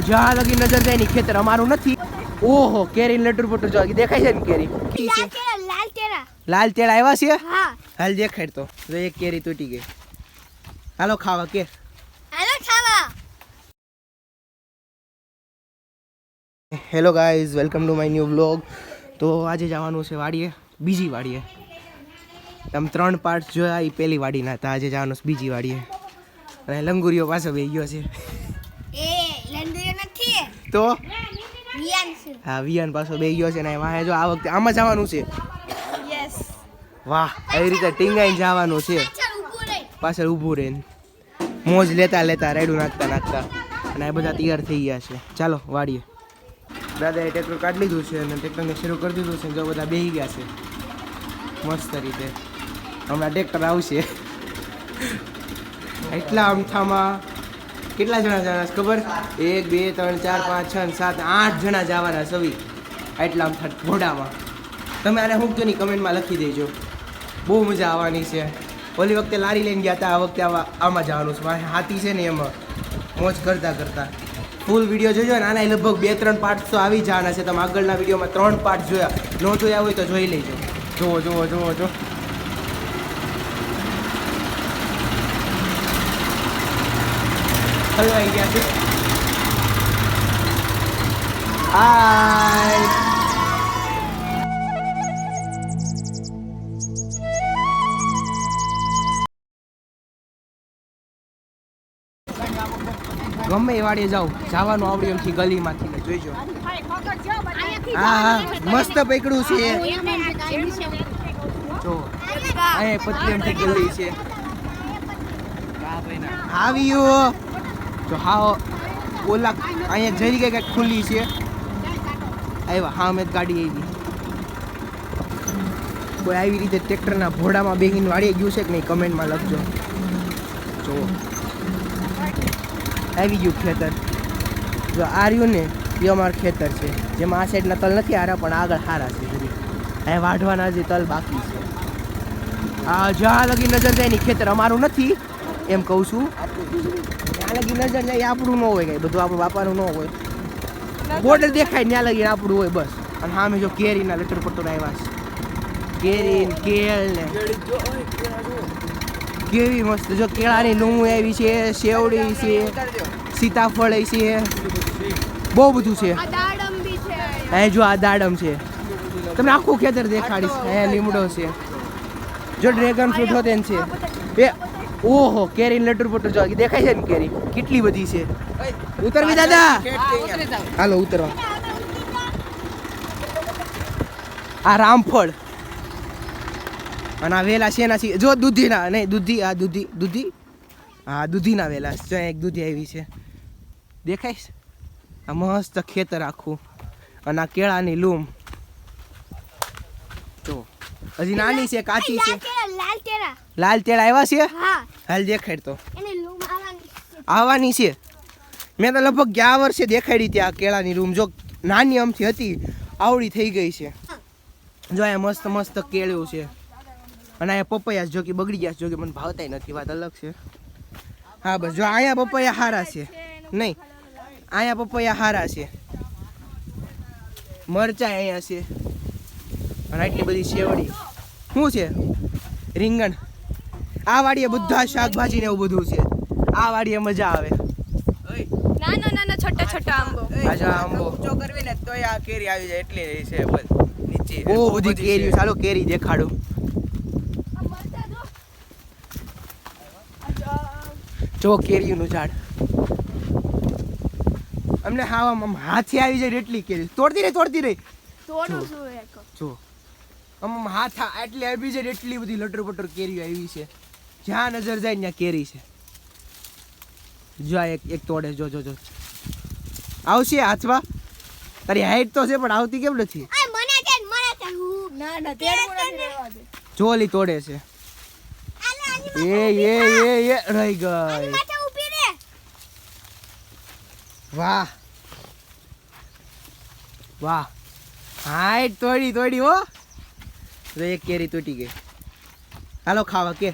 જ્યાં લગી નજર જાય ની ખેતર અમારું નથી. ઓહો કેરી લટુર પટુર જો દેખાય છે ને કેરી. લાલ તેડા આવ્યા છે. હાલ દેખાડ તો એક કેરી તૂટી ગઈ. હાલો ખાવા કે hello guys, welcome to my new vlog. તો આજે જવાનું છે વાડીએ, બીજી વાડીએ. તમે 3 પાર્ટ જોયા એ પહેલી વાડીના હતા. આજે જવાનું છે બીજી વાડીએ. અને લંગુરીઓ પાછો બેહી ગયો છે. તો હા વિયાન પાછો બેહી ગયો છે ને વાહે જો આ વખતે આમાં જવાનું છે. વાહ, એવી રીતે ટીંગાઈને જવાનું છે. પાછળ ઊભું રહીને મોજ લેતા લેતા રેડું નાખતા નાખતા. અને આ બધા તૈયાર થઈ ગયા છે. ચાલો વાડીએ. દાદાએ ટ્રેક્ટર કાઢી લીધું છે અને ટ્રેક્ટરને શરૂ કરી દીધું છે. જો બધા બેસી ગયા છે મસ્ત રીતે. હમણાં ટ્રેક્ટર આવશે. એટલા અમથામાં કેટલા જણા જવાના ખબર? 1 2 3 4 5 6 7 8 જણા જવાના સવી. એટલા અમથા ઘોડામાં. તમે આને હું તો નહીં કમેન્ટમાં લખી દેજો. બહુ મજા આવવાની છે. ઓલી વખતે લારી લઈને ગયા હતા, આ વખતે આમાં જવાનું છે. હાથી છે ને એમાં મોજ કરતા કરતા. ફૂલ વિડીયો જોજો ને. આના લગભગ 2-3 પાર્ટ તો આવી જવાના છે. તમે આગળના વિડીયોમાં 3 પાર્ટ જોયા. ન જોયા હોય તો જોઈ લેજો. જુઓ જુઓ જુઓ જો. હલવાઈ ગયા છે. હાય ગમે એ વાડીએ જાવ, જવાનું આવડ્યું એમથી ગલીમાંથી ને જોઈજો. હા હા મસ્ત પકડ્યું છે જો. અહીંયા પતલી એમથી ગલી છે. આવ્યું જો. હા ઓલા અહીંયા જરી ગઈ કંઈક ખુલ્લી છે. આવ્યા હા મેં ગાડી આવી. કોઈ આવી રીતે ટ્રેક્ટરના ભોડામાં બેહીને વાળી ગયું છે કે નહીં કમેન્ટમાં લખજો. જો આવી ગયું ખેતર. જો આ રહ્યું ને એ અમારું ખેતર છે. જેમાં આ સાઈડના તલ નથી હારા પણ આગળ હારા છે. અહીંયા વાઢવાના જે તલ બાકી છે. જ્યાં લગી નજર જાય ની ખેતર અમારું નથી એમ કહું છું. ત્યાં લગી નજર જાય આપણું ન હોય, કંઈ બધું આપણું બાપાનું ન હોય. બોર્ડર દેખાય ત્યાં લગી આપણું હોય બસ. અને સામે જો કેરીના લટર પટ્ટો આવ્યા છે. કેરી કેળ ને કેવી મસ્ત જો. કેળાની લૂમ આવી છે, શેવડી છે, સીતાફળ છે, બહુ બધું છે. અહીં જો આ દાડમ છે. તમને આખું ખેતર દેખાડીશ. અહીંયા લીમડો છે. જો ડ્રેગન ફ્રૂટ હોતે છે. એ ઓહો કેરી લટર પટ્ટો જો દેખાય છે ને કેરી કેટલી બધી છે. ઉતરવી દાદા, હાલો ઉતરવા. આ રામફળ અને આ વેલા શેના છે જો. દૂધીના નહીં દૂધી. આ દૂધી દૂધી હા દૂધીના વેલા જો. એક દૂધી આવી છે દેખાઈશ. આ મસ્ત ખેતર આખું. અને આ કેળાની લૂમ જો. હજી નાની છે, કાચી છે. લાલ તેડા આવ્યા છે. હાલ દેખાડ તો આવવાની છે. મેં તો લગભગ ગયા વર્ષે દેખાડી ત્યાં કેળાની લૂમ. જો નાની અમથી હતી આવડી થઈ ગઈ છે. જો અહીંયા મસ્ત મસ્ત કેળું છે. અને અહીંયા પપૈયા જો કે બગડી ગયા જો કે મને ભાવતા નથી, વાત અલગ છે. હા બસ જો અહીંયા પપૈયા હારા છે. નહીં અહીંયા પપૈયા હારા છે. મરચાં અહીંયા છે. અને આટલી બધી શેવડી શું છે? રીંગણ. આ વાડીએ બધા શાકભાજી ને એવું બધું છે. આ વાડીએ મજા આવે. નાના નાના છોટા છોટા આંબો. આજા આંબો ઊંચો કરવી ને તોય આ કેરી આવી જાય એટલી છે. બસ નીચે બહુ બધી કેરી. ચાલો કેરી દેખાડું. જો કેરીનું ઝાડ. અમને હાવામાં હાથી આવી જાય એટલી કેરી. તોડતી રહી તોડતી રહી. જો આમ હાથ એટલી આવી જાય એટલી બધી લટર પટર કેરીઓ આવી છે. જ્યાં નજર જાય ત્યાં કેરી છે. જો એક તોડે. જો જો જો આવશે હાથમાં. તારી હાઈટ તો છે પણ આવતી કેમ નથી? જો ઓલી તોડે છે. એ રહી ગઈ. વાહ વાહ હાઈટ તોડી તોડી હો. તો એક કેરી તૂટી ગઈ. હાલો ખાવા કે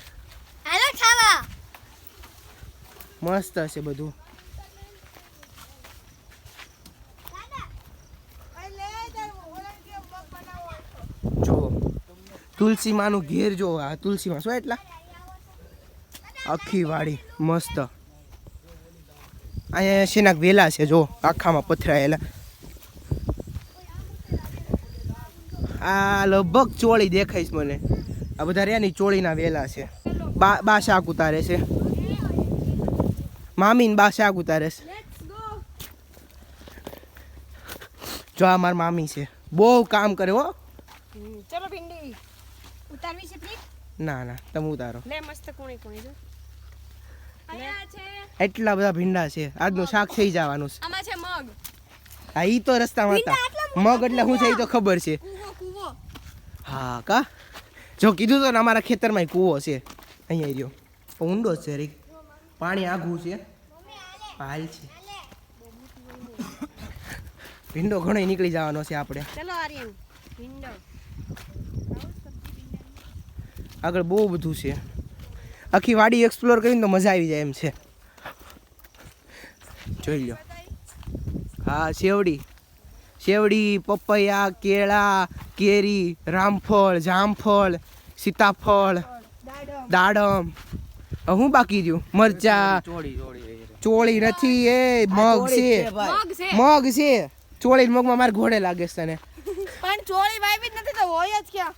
મસ્ત હશે બધું. તુલસી માનું ઘેર જો આ તુલસીમાં શું એટલા આખી વાડી મસ્ત. અહીંયા શેનાક વેલા છે જો આખામાં પથરાયેલા. આ લગભગ ચોળી દેખાઈશ મને. આ બધા રહ્યા ની ચોળીના વેલા છે. બા શાક ઉતારે છે. મામી ને બા શાક ઉતારે છે. જો આ મારી મામી છે, બહુ કામ કરે હો. ચલો ભીંડી ઉતારવી છે પ્લીઝ. ના ના તમે ઉતારો. લે મસ્ત કોણી કોણી જો અહીંયા છે. એટલા બધા ભીંડા છે, આજનું શાક થઈ જવાનું છે. આમાં છે મગ. હા ઈ તો રસ્તામાં હતા. મગ એટલે શું છે એ તો ખબર છે. કૂવો હા કા જો કીધું તો ને અમારા ખેતરમાં કૂવો છે. અહીંયા રહ્યો ઊંડો જ છે રે, પાણી આઘું છે. હાલ છે ભીંડો ઘણો નીકળી જવાનો છે આપણે. ચલો આર્યન ભીંડો આગળ બહુ બધું છે. આખી વાડી એક્સપ્લોર કરીને તો મજા આવી જાય એમ છે. જોઈ લો. હા શેવડી, પપૈયા, કેળા, કેરી, રામફળ, જામફળ, સીતાફળ, દાડમ. હું બાકી રહ્યું મરચા. ચોળી નથી એ મગ છે. મગ છે ચોળી મગમાં મારે ઘોડે લાગે છે તને. પણ ચોળી વાવી જ નથી તો હોય જ ક્યાં.